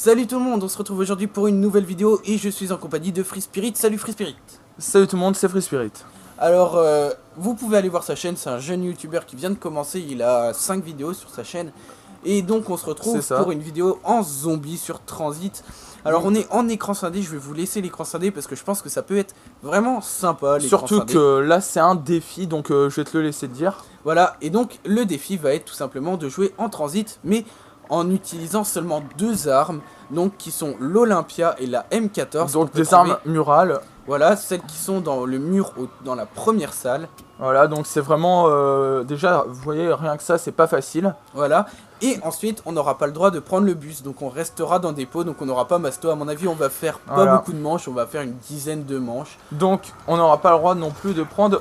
Salut tout le monde, on se retrouve aujourd'hui pour une nouvelle vidéo et je suis en compagnie de Free Spirit. Salut Free Spirit. Salut tout le monde, c'est Free Spirit. Alors, vous pouvez aller voir sa chaîne, c'est un jeune youtubeur qui vient de commencer, il a 5 vidéos sur sa chaîne. Et donc on se retrouve pour une vidéo en zombie sur Transit. Alors on est en écran scindé, je vais vous laisser l'écran scindé parce que je pense que ça peut être vraiment sympa. Surtout que là c'est un défi, donc je vais te le laisser te dire. Voilà, et donc le défi va être tout simplement de jouer en Transit, mais en utilisant seulement 2 armes, donc qui sont l'Olympia et la M14. Donc des armes murales. Voilà, celles qui sont dans le mur, dans la première salle. Voilà, donc c'est vraiment, déjà, vous voyez, rien que ça, c'est pas facile. Voilà, et ensuite, on n'aura pas le droit de prendre le bus, donc on restera dans des pots, donc on n'aura pas Masto. À mon avis, on va faire pas beaucoup de manches, on va faire une dizaine de manches. Donc, on n'aura pas le droit non plus de prendre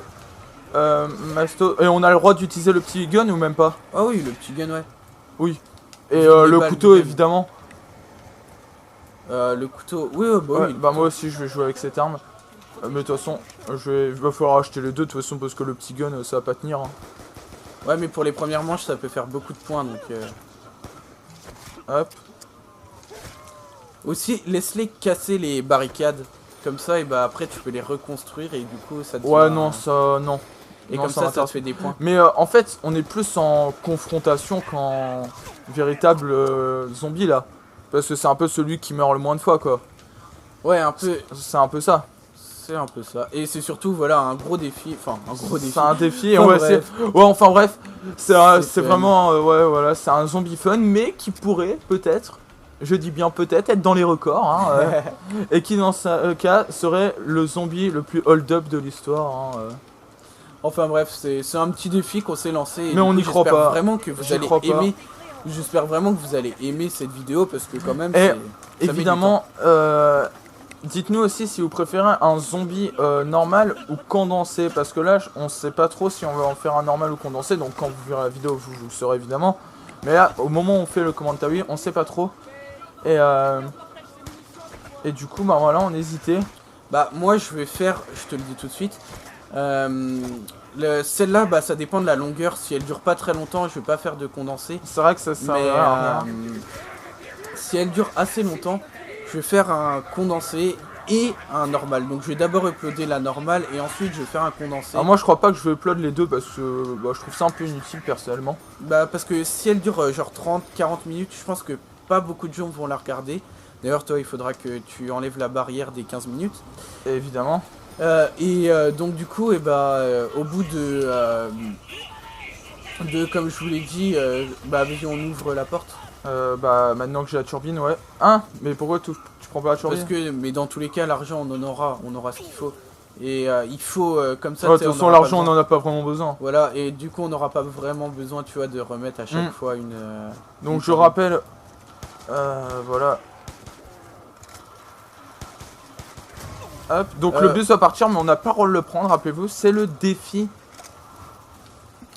Masto. Et on a le droit d'utiliser le petit gun ou même pas? Ah oui, le petit gun, ouais. Oui. Et le couteau, évidemment. Le couteau, oui, bah oui. Bah moi aussi, je vais jouer avec cette arme. Mais de toute façon, il va falloir acheter les deux de toute façon parce que le petit gun ça va pas tenir. Hein. Ouais, mais pour les premières manches ça peut faire beaucoup de points donc. Hop. Aussi, laisse-les casser les barricades. Comme ça, et bah après tu peux les reconstruire et du coup ça te. Ouais, non, ça, non. Et non, comme ça te fait des points. Mais en fait, on est plus en confrontation qu'en véritable zombie là. Parce que c'est un peu celui qui meurt le moins de fois quoi. Ouais, un peu. C'est un peu ça. C'est un peu ça. Et c'est surtout, voilà, un gros défi. Enfin, un gros défi. C'est un défi, enfin, ouais, enfin bref. C'est vraiment, ouais, voilà, c'est un zombie fun, mais qui pourrait, peut-être, je dis bien peut-être, être dans les records. Hein, et qui, dans ce cas, serait le zombie le plus hold-up de l'histoire. Hein, Enfin bref, c'est un petit défi qu'on s'est lancé. Et mais on n'y croit pas. Vraiment que vous allez aimer. J'espère vraiment que vous allez aimer cette vidéo parce que quand même. Et évidemment, dites-nous aussi si vous préférez un zombie normal ou condensé. Parce que là, on sait pas trop si on va en faire un normal ou condensé. Donc quand vous verrez la vidéo, vous le saurez évidemment. Mais là, au moment où on fait le commentaire, oui, on sait pas trop. Et du coup, bah voilà, on hésitait. Bah moi je vais faire, je te le dis tout de suite. Celle-là, bah ça dépend de la longueur. Si elle dure pas très longtemps, je vais pas faire de condensé. C'est vrai que ça sert à rien. Si elle dure assez longtemps, je vais faire un condensé et un normal. Donc je vais d'abord uploader la normale et ensuite je vais faire un condensé. Alors moi je crois pas que je vais upload les deux parce que bah, je trouve ça un peu inutile personnellement. Bah parce que si elle dure genre 30-40 minutes, je pense que pas beaucoup de gens vont la regarder. D'ailleurs toi il faudra que tu enlèves la barrière des 15 minutes. Et évidemment. Donc du coup, et au bout de comme je vous l'ai dit, bah vas-y on ouvre la porte. Bah maintenant que j'ai la turbine, ouais. Hein? Mais pourquoi tu prends pas la turbine? Parce que, mais dans tous les cas, l'argent on aura ce qu'il faut. Et il faut comme ça. De toute façon, l'argent on en a pas vraiment besoin. Voilà, et du coup on n'aura pas vraiment besoin, tu vois, de remettre à chaque fois une. Donc je rappelle, voilà. Hop, donc le bus va partir, mais on n'a pas le droit de le prendre, rappelez-vous, c'est le défi.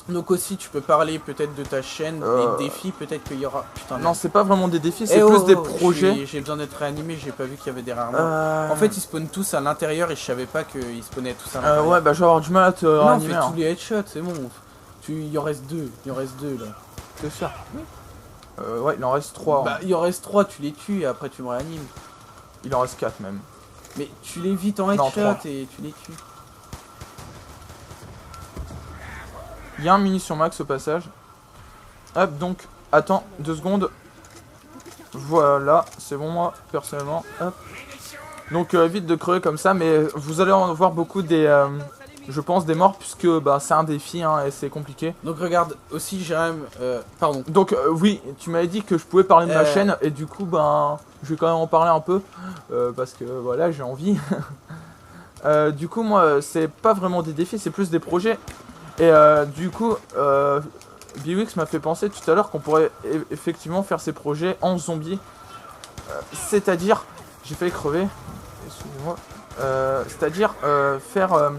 Donc aussi, tu peux parler peut-être de ta chaîne, des défis, peut-être qu'il y aura... Putain, non, c'est pas vraiment des défis, c'est plus des projets. J'ai besoin d'être réanimé, j'ai pas vu qu'il y avait des rares. En fait, ils spawnent tous à l'intérieur et je savais pas qu'ils spawnaient tous à l'intérieur. Ouais, bah je vais avoir du mal à te réanimer. Non, fais tous les headshots, c'est bon. Il en reste deux, là. C'est ça. Ouais, il en reste 3. Bah, il en reste 3, tu les tues et après tu me réanimes. Il en reste 4 même. Mais tu les vites en headshot et tu les tues. Il y a un munition max au passage. Hop, donc, attends, 2 secondes. Voilà, c'est bon moi, personnellement. Hop. Donc, vite de crever comme ça, mais vous allez en voir beaucoup des... je pense des morts, puisque bah, c'est un défi hein, et c'est compliqué. Donc regarde, aussi Jérém, pardon. Donc oui, tu m'avais dit que je pouvais parler de ma chaîne, et du coup, ben, je vais quand même en parler un peu, parce que voilà, j'ai envie. Du coup, moi, c'est pas vraiment des défis, c'est plus des projets. Et du coup, Biwix m'a fait penser tout à l'heure qu'on pourrait effectivement faire ces projets en zombie. C'est-à-dire, j'ai failli crever, excusez-moi. C'est-à-dire faire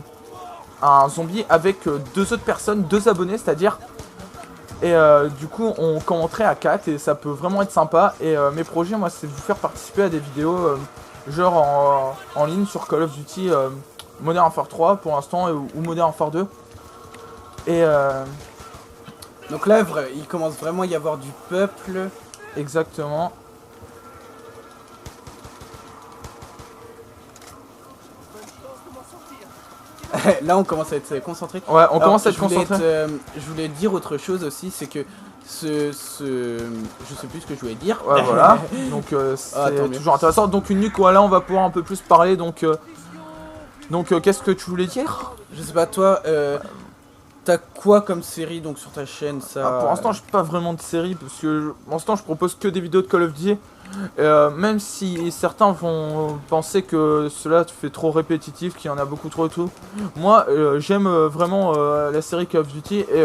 un zombie avec 2 autres personnes, 2 abonnés, c'est-à-dire. Et du coup, on commenterait à 4 et ça peut vraiment être sympa. Et mes projets, moi, c'est de vous faire participer à des vidéos genre en ligne sur Call of Duty Modern Warfare 3 pour l'instant ou Modern Warfare 2. Et donc là, il commence vraiment à y avoir du peuple. Exactement. Là on commence à être concentré. Ouais, on commence à être concentré. Je voulais dire autre chose aussi, c'est que je sais plus ce que je voulais dire. Ouais, voilà. Donc c'est toujours intéressant. Donc une nuque, voilà, on va pouvoir un peu plus parler. Donc qu'est-ce que tu voulais dire? Je sais pas, toi, t'as quoi comme série donc sur ta chaîne ça... Pour l'instant, je n'ai pas vraiment de série parce que pour l'instant, je propose que des vidéos de Call of Duty. Même si certains vont penser que cela fait trop répétitif, qu'il y en a beaucoup trop et tout. Moi, j'aime vraiment la série Call of Duty et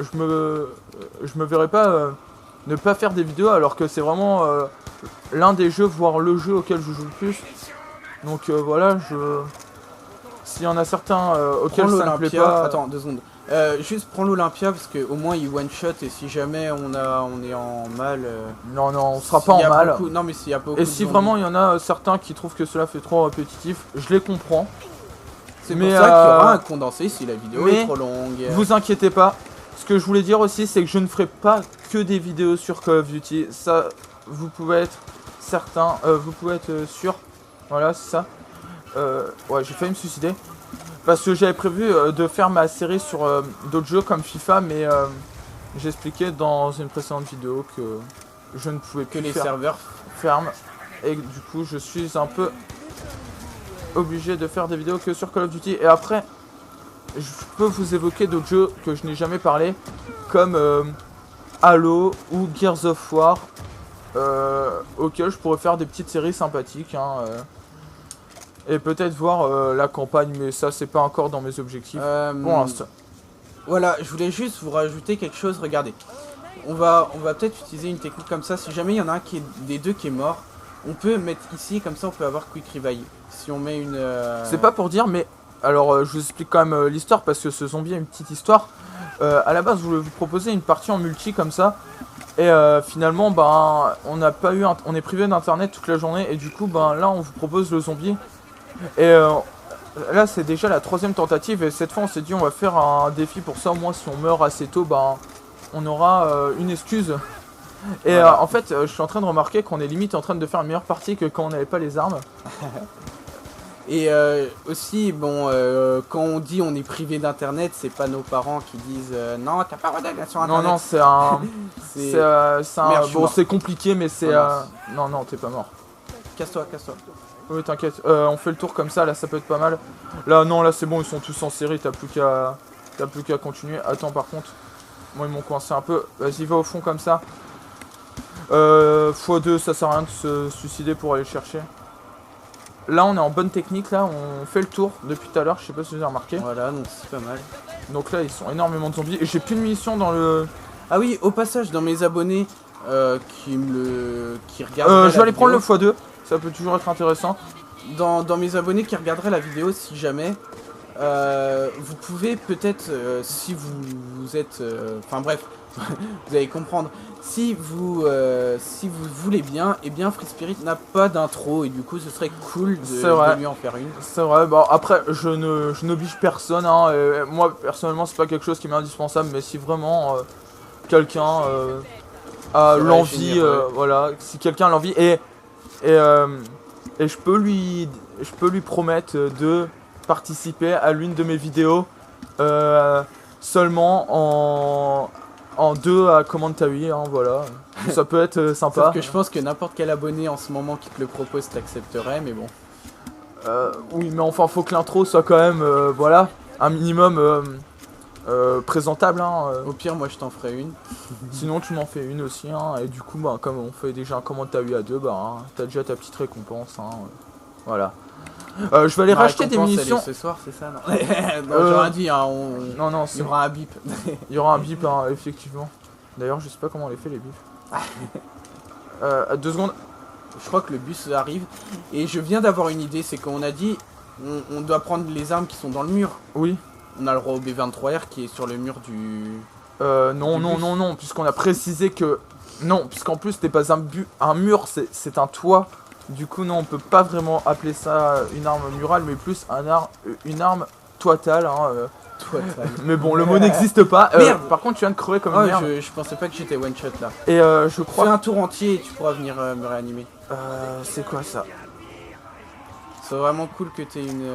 je me verrais pas ne pas faire des vidéos alors que c'est vraiment l'un des jeux, voire le jeu auquel je joue le plus. Donc voilà, s'il y en a certains auxquels ça ne plaît pas... Attends, 2 secondes. Juste prends l'Olympia parce qu'au moins il one shot et si jamais on est en mal. Non, on sera pas en mal. Non, mais s'il y a beaucoup et si vraiment il y en a certains qui trouvent que cela fait trop répétitif, je les comprends. C'est pour ça qu'il y aura un condensé si la vidéo est trop longue. Vous inquiétez pas. Ce que je voulais dire aussi, c'est que je ne ferai pas que des vidéos sur Call of Duty. Ça, vous pouvez être certain, vous pouvez être sûr. Voilà, c'est ça. Ouais, j'ai failli me suicider. Parce que j'avais prévu de faire ma série sur d'autres jeux comme FIFA, mais j'ai expliqué dans une précédente vidéo que je ne pouvais plus les serveurs ferment. Et du coup, je suis un peu obligé de faire des vidéos que sur Call of Duty. Et après, je peux vous évoquer d'autres jeux que je n'ai jamais parlé, comme Halo ou Gears of War, auxquels je pourrais faire des petites séries sympathiques. Et peut-être voir la campagne, mais ça c'est pas encore dans mes objectifs pour l'instant. Voilà, je voulais juste vous rajouter quelque chose, regardez. On va peut-être utiliser une technique comme ça, si jamais il y en a un des deux qui est mort, on peut mettre ici, comme ça on peut avoir quick revive. Si on met une... C'est pas pour dire, mais alors je vous explique quand même l'histoire, parce que ce zombie a une petite histoire. À la base, je voulais vous proposer une partie en multi comme ça. Et finalement, on est privé d'internet toute la journée, et du coup, là on vous propose le zombie. Et là c'est déjà la 3e tentative et cette fois on s'est dit on va faire un défi pour ça, au moins si on meurt assez tôt on aura une excuse. Et voilà. En fait je suis en train de remarquer qu'on est limite en train de faire une meilleure partie que quand on n'avait pas les armes. Et aussi quand on dit on est privé d'internet, c'est pas nos parents qui disent non t'as pas d'aller sur internet. Non c'est un bon c'est compliqué mais c'est non t'es pas mort. Casse-toi. Oui t'inquiète, on fait le tour comme ça, là ça peut être pas mal. Là non, là c'est bon, ils sont tous en série, t'as plus qu'à continuer. Attends par contre, moi ils m'ont coincé un peu, vas-y va au fond comme ça. x2 ça sert à rien de se suicider pour aller chercher. Là on est en bonne technique, là on fait le tour depuis tout à l'heure, je sais pas si vous avez remarqué. Voilà, donc c'est pas mal. Donc là ils sont énormément de zombies et j'ai plus de munitions dans le... Ah oui, au passage dans mes abonnés qui regardent... je vais aller prendre le x2. Ça peut toujours être intéressant. Dans mes abonnés qui regarderaient la vidéo, si jamais, vous pouvez peut-être, si vous êtes... Enfin bref, vous allez comprendre. Si vous voulez bien, et bien Free Spirit n'a pas d'intro et du coup ce serait cool de lui en faire une. C'est vrai, après je n'oblige personne. Et moi personnellement c'est pas quelque chose qui m'est indispensable, mais si vraiment quelqu'un a l'envie, voilà, si quelqu'un a l'envie... Et je peux lui promettre de participer à l'une de mes vidéos seulement en 2 à Commentary, voilà. Ça peut être sympa. Sauf que je pense que n'importe quel abonné en ce moment qui te le propose t'accepterait, mais bon. Oui, mais enfin faut que l'intro soit quand même, voilà, un minimum présentable. Au pire, moi je t'en ferai une. Sinon tu m'en fais une aussi, et du coup comme on fait déjà un commentaire à 2, t'as déjà ta petite récompense, voilà. Je vais aller racheter des munitions. Ce soir, c'est ça, non? Non, j'aurais dit, non, il y aura un bip. Il y aura un bip, effectivement. D'ailleurs, je sais pas comment on les fait les bips. 2 secondes. Je crois que le bus arrive et je viens d'avoir une idée, c'est qu'on a dit on doit prendre les armes qui sont dans le mur. Oui. On a le roi B23R qui est sur le mur du... Non, puisqu'on a précisé que... Non, puisqu'en plus, c'était pas un mur, c'est un toit. Du coup, non, on peut pas vraiment appeler ça une arme murale, mais plus une arme toitale. Mais bon, le mot n'existe pas. Merde. Par contre, tu viens de crever comme une merde. Je pensais pas que j'étais one shot là. Et je crois... Fais un tour entier et tu pourras venir me réanimer. C'est quoi ça? C'est vraiment cool que t'aies une...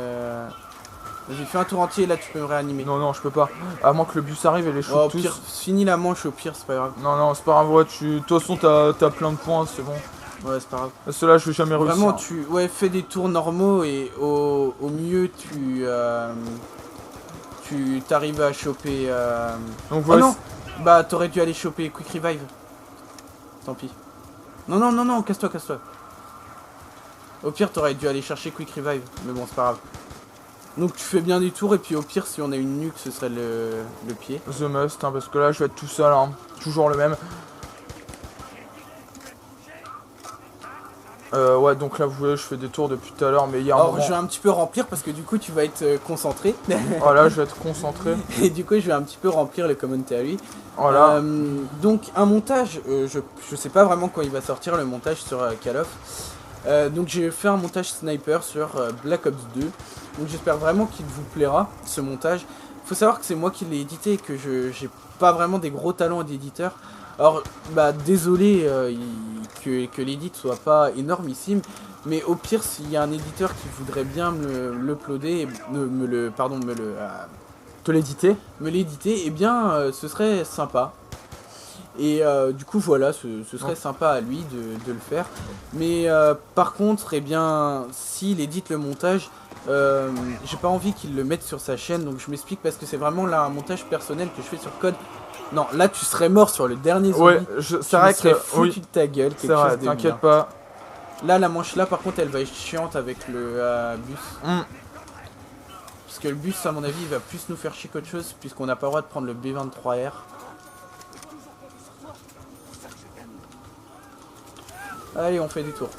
J'ai fait un tour entier, là tu peux me réanimer. Non, non, je peux pas. À moins que le bus arrive et les shoot au tous. pire, finis la manche, au pire, c'est pas grave. Non, non, c'est pas grave, ouais, de toute façon, t'as plein de points, c'est bon. Ouais, c'est pas grave. Ceux-là, je vais jamais réussir. Vraiment, ouais, fais des tours normaux et au mieux, tu t'arrives à choper... Donc voilà. Oh non. Bah, t'aurais dû aller choper Quick Revive. Tant pis. Non, non, non, non, casse-toi, casse-toi. Au pire, t'aurais dû aller chercher Quick Revive. Mais bon, c'est pas grave. Donc tu fais bien des tours et puis au pire, si on a une nuque, ce serait le pied. The must, hein, parce que là, je vais être tout seul, hein. Toujours le même. Ouais, donc là, vous voyez, je fais des tours depuis tout à l'heure, mais il y a un moment... je vais un petit peu remplir parce que du coup, tu vas être concentré. Voilà, je vais être concentré. Et du coup, je vais un petit peu remplir le commentary. Voilà. Donc, un montage, je sais pas vraiment quand il va sortir le montage sur Call of. Donc, j'ai fait un montage sniper sur Black Ops 2. Donc, j'espère vraiment qu'il vous plaira, ce montage. Faut savoir que c'est moi qui l'ai édité et que j'ai pas vraiment des gros talents d'éditeur. Alors, bah, désolé que l'édit soit pas énormissime, mais au pire, s'il y a un éditeur qui voudrait bien me l'uploader, te l'éditer, eh bien, ce serait sympa. Et du coup, voilà, ce serait sympa à lui de le faire. Mais par contre, eh bien, s'il édite le montage, j'ai pas envie qu'il le mette sur sa chaîne, donc je m'explique parce que c'est vraiment là un montage personnel que je fais sur Code. Non, là tu serais mort sur le dernier zombie. Ouais, c'est vrai que foutu de ta gueule. C'est vrai, t'inquiète pas. Là, la manche là, par contre, elle va être chiante avec le bus. Parce que le bus, à mon avis, il va plus nous faire chier qu'autre chose, puisqu'on n'a pas le droit de prendre le B23R. Allez, on fait des tours.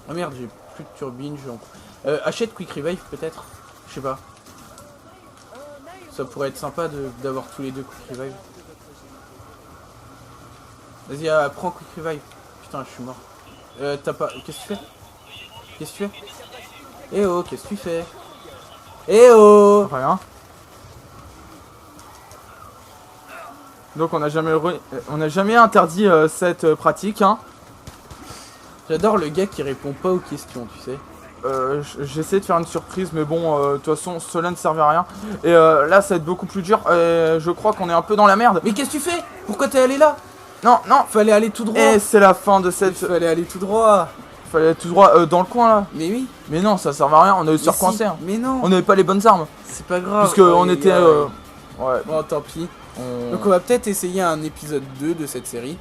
Oh merde, j'ai plus de turbine. Achète Quick Revive peut-être. Je sais pas. Ça pourrait être sympa d'avoir tous les deux Quick Revive. Vas-y, prends Quick Revive. Putain, je suis mort. T'as pas... Qu'est-ce que tu fais? Qu'est-ce que tu fais? Eh oh, qu'est-ce que tu fais? Eh oh! Rien. Donc on n'a jamais interdit cette pratique, hein. J'adore le gars qui répond pas aux questions, tu sais. J'essaie de faire une surprise, mais bon, de toute façon, cela ne servait à rien. Et là, ça va être beaucoup plus dur. Je crois qu'on est un peu dans la merde. Mais qu'est-ce que tu fais? Pourquoi t'es allé là? Non, non. Fallait aller tout droit. Et c'est la fin de cette... Fallait aller tout droit. Fallait aller tout droit dans le coin, là. Mais oui. Mais non, ça servait à rien. On a eu se recoincer. Hein. Mais non. On n'avait pas les bonnes armes. C'est pas grave. Puisque on était... Ouais. Bon, tant pis. Donc on va peut-être essayer un épisode 2 de cette série.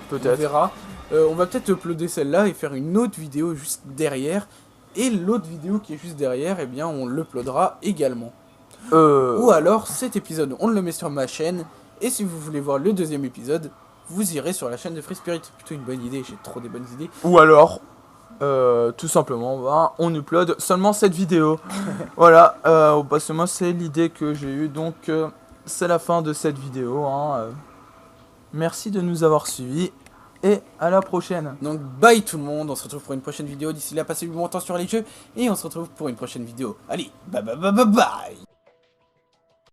Peut-être. On verra. On va peut-être uploader celle-là et faire une autre vidéo juste derrière. Et l'autre vidéo qui est juste derrière, eh bien on l'uploadera également. Ou alors cet épisode, on le met sur ma chaîne. Et si vous voulez voir le deuxième épisode, vous irez sur la chaîne de Free Spirit. C'est plutôt une bonne idée, j'ai trop des bonnes idées. Ou alors, tout simplement, on upload seulement cette vidéo. Voilà, parce que moi c'est l'idée que j'ai eue. Donc c'est la fin de cette vidéo. Hein. Merci de nous avoir suivis. Et à la prochaine. Donc bye tout le monde, on se retrouve pour une prochaine vidéo. D'ici là, passez du bon temps sur les jeux. Et on se retrouve pour une prochaine vidéo. Allez, bye bye bye bye bye.